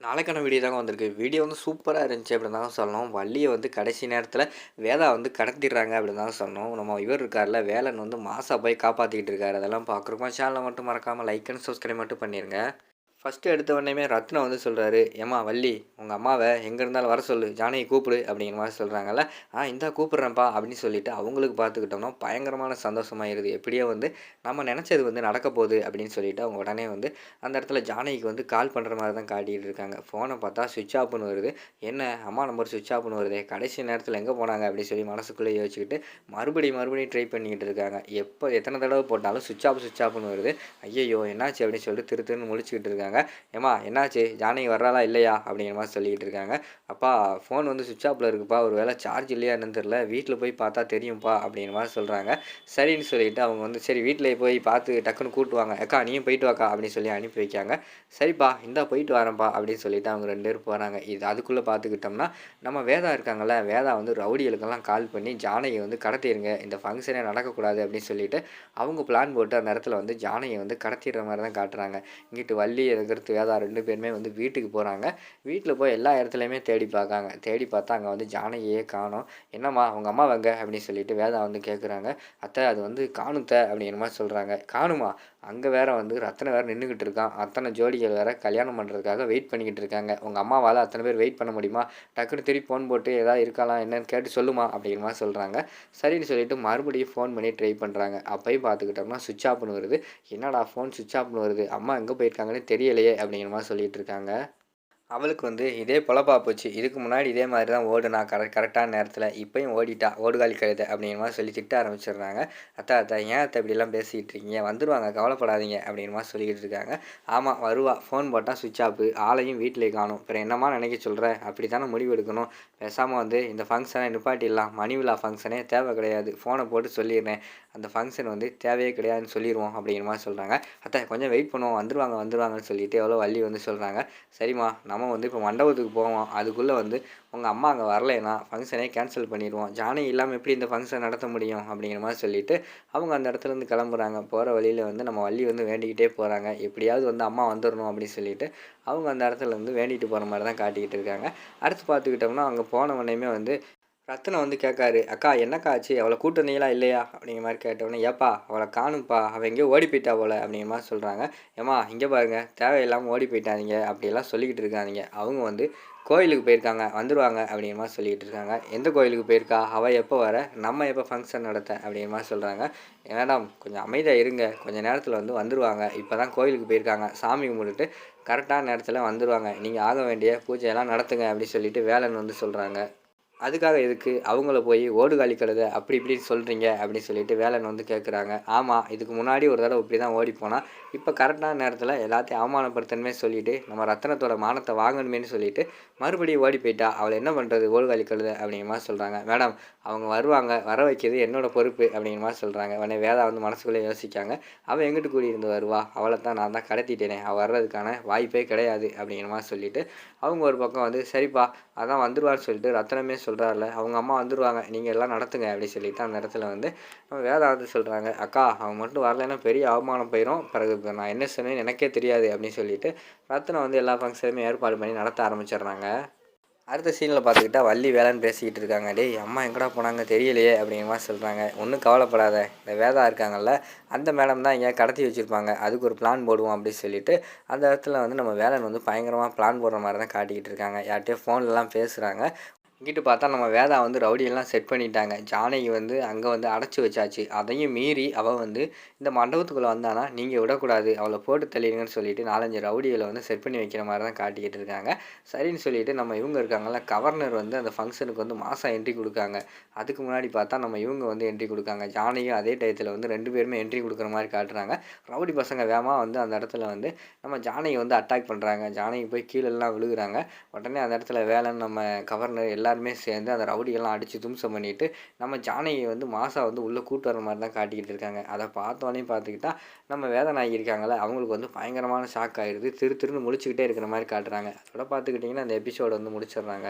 நாளைக்கான வீடியோ தாங்க வந்திருக்கு. வீடியோ வந்து சூப்பரா இருந்துச்சு அப்படின்னு தாங்க சொல்லணும். வள்ளிய வந்து கடைசி நேரத்தில வேதா வந்து கடத்திடுறாங்க அப்படின்னு தாங்க சொல்லணும். நம்ம இவர் இருக்கார்ல வேலன் வந்து மாஸா போய் காப்பாத்திக்கிட்டு இருக்காரு. அதெல்லாம் பார்க்குறோமா சேனலை மட்டும் மறக்காம லைக் அண்ட் சப்ஸ்கிரைப் மட்டும் பண்ணிருங்க. ஃபஸ்ட்டு எடுத்த உடனேயுமே ரத்னம் வந்து சொல்கிறாரு, ஏம்மா வள்ளி உங்கள் அம்மாவை எங்கே இருந்தாலும் வர சொல்லு, ஜானகி கூப்பிடு அப்படிங்கிற மாதிரி சொல்கிறாங்கல்ல. இந்தா கூப்பிட்றேன்ப்பா அப்படின்னு சொல்லிட்டு அவங்களுக்கு பார்த்துக்கிட்டோம்னா பயங்கரமான சந்தோஷமாயிருது. எப்படியோ வந்து நம்ம நினச்சது வந்து நடக்க போகுது அப்படின்னு சொல்லிட்டு அவங்க உடனே வந்து அந்த இடத்துல ஜானகிக்கு வந்து கால் பண்ணுற மாதிரி தான் காட்டிகிட்டு இருக்காங்க. ஃபோனை பார்த்தா சுவிட்ச் ஆஃப்னு வருது. என்ன அம்மா நம்பர் சுவிட்ச் ஆஃப்னு வருதே, கடைசி நேரத்தில் எங்கே போனாங்க அப்படின்னு சொல்லி மனசுக்குள்ளே யோசிச்சுக்கிட்டு மறுபடியும் ட்ரை பண்ணிக்கிட்டு இருக்காங்க. எத்தனை தடவை போட்டாலும் சுவிட்ச் ஆஃப்னு வருது. ஐயையோ என்னாச்சு அப்படின்னு சொல்லிட்டு திருன்னு முழிச்சுக்கிட்டு இருக்காங்க. ஏம்மா என்னாச்சு ஜானகி வர்றாளா இல்லையா அப்படிங்கிற மாதிரி சொல்லிக்கிட்டு இருக்காங்க. அப்பா ஃபோன் வந்து சுவிட்ச் ஆஃபில் இருக்குப்பா, ஒரு வேளை சார்ஜ் இல்லையா என்னன்னு தெரில, வீட்டில் போய் பார்த்தா தெரியும்ப்பா அப்படிங்கிற மாதிரி சொல்கிறாங்க. சரின்னு சொல்லிட்டு அவங்க வந்து சரி வீட்டில் போய் பார்த்து டக்குன்னு கூட்டுவாங்க, அக்கா நீயும் போயிட்டு வாக்கா அப்படின்னு சொல்லி அனுப்பி வைக்காங்க. சரிப்பா இந்தா போயிட்டு வரேன்ப்பா அப்படின்னு சொல்லிட்டு அவங்க 2 பேரும் போகிறாங்க. இது அதுக்குள்ளே பார்த்துக்கிட்டோம்னா நம்ம வேதா இருக்காங்கள்ல, வேதா வந்து ரவுடிகளுக்கெல்லாம் கால் பண்ணி ஜானகி வந்து கடத்திடுங்க, இந்த ஃபங்க்ஷனே நடக்கக்கூடாது அப்படின்னு சொல்லிட்டு அவங்க பிளான் போட்டு அந்த இடத்துல வந்து ஜானகி வந்து கடத்திடுற மாதிரி தான் காட்டுறாங்க. இங்கிட்டு வள்ளி அதுக்கடுத்து வேதா 2 பேருமே வந்து வீட்டுக்கு போகிறாங்க. வீட்டில் போய் எல்லா இடத்துலையுமே தேடி பார்க்காங்க. தேடி பார்த்தா அங்கே வந்து ஜானகியே காணோம். என்னம்மா உங்கள் அம்மா எங்க அப்படின்னு சொல்லிட்டு வேதா வந்து கேட்குறாங்க. அத்தை அது வந்து காணும் அப்படிங்கிற மாதிரி சொல்கிறாங்க. காணுமா? அங்கே வேற வந்து ரத்தனை வேற நின்றுக்கிட்டு இருக்கான். அத்தனை ஜோடிகள் வேற கல்யாணம் பண்ணுறதுக்காக வெயிட் பண்ணிக்கிட்டு இருக்காங்க. உங்கள் அம்மாவால் அத்தனை பேர் வெயிட் பண்ண முடியுமா? டக்குன்னு திருப்பி ஃபோன் போட்டு ஏதாவது இருக்கலாம் என்னன்னு கேட்டு சொல்லுமா அப்படிங்கிற மாதிரி சொல்கிறாங்க. சரின்னு சொல்லிட்டு மறுபடியும் ஃபோன் பண்ணி ட்ரை பண்ணுறாங்க. அப்பயும் பார்த்துக்கிட்டோம்னா சுவிட்ச் ஆஃப்னு வருது. என்னடா ஃபோன் சுவிட்ச் ஆஃப்னு வருது, அம்மா எங்கே போயிருக்காங்கன்னு தெரியலையே அப்படிங்கிற மாதிரி சொல்லிட்டு இருக்காங்க. அவளுக்கு வந்து இதே பொழப்பா போச்சு. இதுக்கு முன்னாடி இதே மாதிரி தான் ஓடுனா கரெக்டான நேரத்தில். இப்பயும் ஓடிட்டா ஓடுகாலி கழுதை அப்படிங்கிற மாதிரி சொல்லி திட்ட ஆரம்பிச்சிடுறாங்க. அத்தை ஏன் அத்தை இப்படிலாம் பேசிக்கிட்டு இருக்கீங்க, வந்துடுவாங்க கவலைப்படாதீங்க அப்படிங்கிற மாதிரி சொல்லிக்கிட்டு இருக்காங்க. ஆமாம் வருவா, ஃபோன் போட்டால் சுவிட்ச் ஆஃப், ஆளையும் வீட்டிலே காணும், அப்புறம் என்னம்மா நினைக்க சொல்கிற, அப்படி தானே முடிவு எடுக்கணும். பேசாமல் வந்து இந்த ஃபங்க்ஷனை நிப்பாட்டிடலாம், மணி விழா ஃபங்க்ஷனே தேவை கிடையாது, ஃபோனை போட்டு சொல்லிடுறேன், அந்த ஃபங்க்ஷன் வந்து தேவையே கிடையாதுன்னு சொல்லிடுவோம் அப்படிங்கிற மாதிரி சொல்கிறாங்க. அத்தை கொஞ்சம் வெயிட் பண்ணுவோம், வந்துடுவாங்கன்னு சொல்லிட்டு எவ்வளோ வள்ளி வந்து சொல்கிறாங்க. சரிம்மா நம்ம வந்து இப்போ மண்டபத்துக்கு போவோம், அதுக்குள்ளே வந்து உங்கள் அம்மா அங்கே வரலைன்னா ஃபங்க்ஷனே கேன்சல் பண்ணிடுவோம், ஜானகி இல்லாமல் எப்படி இந்த ஃபங்க்ஷன் நடத்த முடியும் அப்படிங்கிற மாதிரி சொல்லிவிட்டு அவங்க அந்த இடத்துலேருந்து கிளம்புறாங்க. போகிற வழியில் வந்து நம்ம வள்ளி வந்து வேண்டிக்கிட்டே போகிறாங்க, எப்படியாவது வந்து அம்மா வந்துடணும் அப்படின்னு சொல்லிட்டு அவங்க அந்த இடத்துல வந்து வேண்டிட்டு போகிற மாதிரி தான் காட்டிக்கிட்டு இருக்காங்க. அடுத்து பார்த்துக்கிட்டோம்னா அங்கே போன உடனேயுமே வந்து ரத்தினம் வந்து கேட்காரு, அக்கா என்னக்கா ஆச்சு, அவளை கூட்டு வந்தீங்களா இல்லையா அப்படிங்கிற மாதிரி கேட்டவுடனே, ஏப்பா அவளை காணும்ப்பா, அவள் எங்கேயோ ஓடி போயிட்டா போல அப்படிங்கிற மாதிரி சொல்கிறாங்க. ஏம்மா இங்கே பாருங்கள், தேவையில்லாமல் ஓடி போயிட்டாதீங்க அப்படியெல்லாம் சொல்லிக்கிட்டு இருக்காதீங்க, அவங்க வந்து கோயிலுக்கு போயிருக்காங்க வந்துடுவாங்க அப்படிங்கிற மாதிரி சொல்லிக்கிட்டு இருக்காங்க. எந்த கோயிலுக்கு போயிருக்கா, அவள் எப்போ வர, நம்ம எப்போ ஃபங்க்ஷன் நடத்த அப்படிங்கிற மாதிரி சொல்கிறாங்க. மேடம் கொஞ்சம் அமைதியாக இருங்க, கொஞ்சம் நேரத்தில் வந்து வந்துடுவாங்க, இப்போ தான் கோயிலுக்கு போயிருக்காங்க, சாமி கும்பிட்டுட்டு கரெக்டான நேரத்தில் வந்துடுவாங்க, நீங்கள் ஆக வேண்டிய பூஜையெல்லாம் நடத்துங்க அப்படின்னு சொல்லிட்டு வேலன் வந்து சொல்கிறாங்க. அதுக்காக எதுக்கு அவங்கள போய் ஓடுகாலி கழுதை அப்படி இப்படின்னு சொல்கிறீங்க அப்படின்னு சொல்லிட்டு வேலன் வந்து கேட்குறாங்க. ஆமாம் இதுக்கு முன்னாடி ஒரு தடவை இப்படி தான் ஓடி போனால், இப்போ கரெக்டான நேரத்தில் எல்லாத்தையும் அவமானப்படுத்தணுமே சொல்லிவிட்டு நம்ம ரத்தனத்தோட மானத்தை வாங்கணுமேனு சொல்லிட்டு மறுபடியும் ஓடி போயிட்டா, அவளை என்ன பண்ணுறது ஓடுகாலி கழுதை அப்படிங்கிற மாதிரி சொல்கிறாங்க. மேடம் அவங்க வருவாங்க, வர வைக்கிறது என்னோடய பொறுப்பு அப்படிங்கிற மாதிரி சொல்கிறாங்க. உடனே வேதா வந்து மனசுக்குள்ளே யோசிக்காங்க. அவள் எங்கிட்டு கூடியிருந்து வருவா, அவளை தான் நான் தான் கடத்திட்டேனே, அவள் வர்றதுக்கான வாய்ப்பே கிடையாது அப்படிங்கிற மாதிரி சொல்லிவிட்டு அவங்க ஒரு பக்கம் வந்து சரிப்பா அதான் வந்துடுவான்னு சொல்லிட்டு ரத்தனமே சொல்கிறார்ல, அவங்க அம்மா வந்துடுவாங்க, நீங்கள் எல்லாம் நடத்துங்க அப்படின்னு சொல்லிட்டு அந்த இடத்துல வந்து வேதா வந்து சொல்கிறாங்க. அக்கா அவன் மட்டும் வரலைன்னா பெரிய அவமானம் போயிடும், பிறகு இப்போ நான் என்ன சொன்னேன்னு எனக்கே தெரியாது அப்படின்னு சொல்லிட்டு ரத்தனம் வந்து எல்லா ஃபங்க்ஷனுமே ஏற்பாடு பண்ணி நடத்த ஆரம்பிச்சிடுறாங்க. அடுத்த சீனில் பார்த்துக்கிட்டா வள்ளி வேலைன்னு பேசிக்கிட்டு இருக்காங்க. டேய் அம்மா எங்கடா போனாங்க தெரியலையே அப்படிங்கிற மாதிரி சொல்கிறாங்க. ஒன்றும் கவலைப்படாத, இந்த வேதா இருக்காங்கல்ல அந்த மேடம் தான் எங்கேயா கடத்தி வச்சுருப்பாங்க, அதுக்கு ஒரு பிளான் போடுவோம் அப்படின்னு சொல்லிட்டு அந்த இடத்துல வந்து நம்ம வேலன் வந்து பயங்கரமாக பிளான் போடுற மாதிரி தான் காட்டிக்கிட்டு இருக்காங்க. யார்கிட்டயோ ஃபோன்லலாம் பேசுகிறாங்க. இங்கிட்டு பார்த்தா நம்ம வேதா வந்து ரவுடியெல்லாம் செட் பண்ணிட்டாங்க. ஜானகி வந்து அங்கே வந்து அடைச்சி வச்சாச்சு. அதையும் மீறி அவள் வந்து இந்த மண்டபத்துக்குள்ளே வந்தானா நீங்கள் விடக்கூடாது, அவளை போட்டு தள்ளிடுங்கன்னு சொல்லிட்டு 4, 5 ரவுடிகளை வந்து செட் பண்ணி வைக்கிற மாதிரி தான் காட்டிக்கிட்டு இருக்காங்க. சரின்னு சொல்லிட்டு நம்ம இவங்க இருக்காங்கல்ல கவர்னர் வந்து அந்த ஃபங்க்ஷனுக்கு வந்து மாதம் என்ட்ரி கொடுக்காங்க. அதுக்கு முன்னாடி பார்த்தா நம்ம இவங்க வந்து என்ட்ரி கொடுக்காங்க. ஜானகியும் அதே டயத்தில் வந்து 2 பேருமே என்ட்ரி கொடுக்குற மாதிரி காட்டுறாங்க. ரவுடி பசங்க வேகமாக வந்து அந்த இடத்துல வந்து நம்ம ஜானகி வந்து அட்டாக் பண்ணுறாங்க. ஜானகி போய் கீழெல்லாம் விழுகுறாங்க. உடனே அந்த இடத்துல வேலன் நம்ம கவர்னர் எல்லாருமே சேர்ந்து அந்த ரவுடியெல்லாம் அடித்து தும்சம் பண்ணிவிட்டு நம்ம ஜானகியை வந்து மாசா வந்து உள்ளே கூட்டு வர மாதிரி தான் காட்டிக்கிட்டு இருக்காங்க. அதை பார்த்தோன்னே பார்த்துக்கிட்டா நம்ம வேதநாயகி இருக்காங்களே அவங்களுக்கு வந்து பயங்கரமான ஷாக் ஆகிடுது. திருன்னு முழிச்சுக்கிட்டே இருக்கிற மாதிரி காட்டுறாங்க. அதோட பார்த்துக்கிட்டிங்கன்னா அந்த எபிசோடு வந்து முடிச்சிடுறாங்க.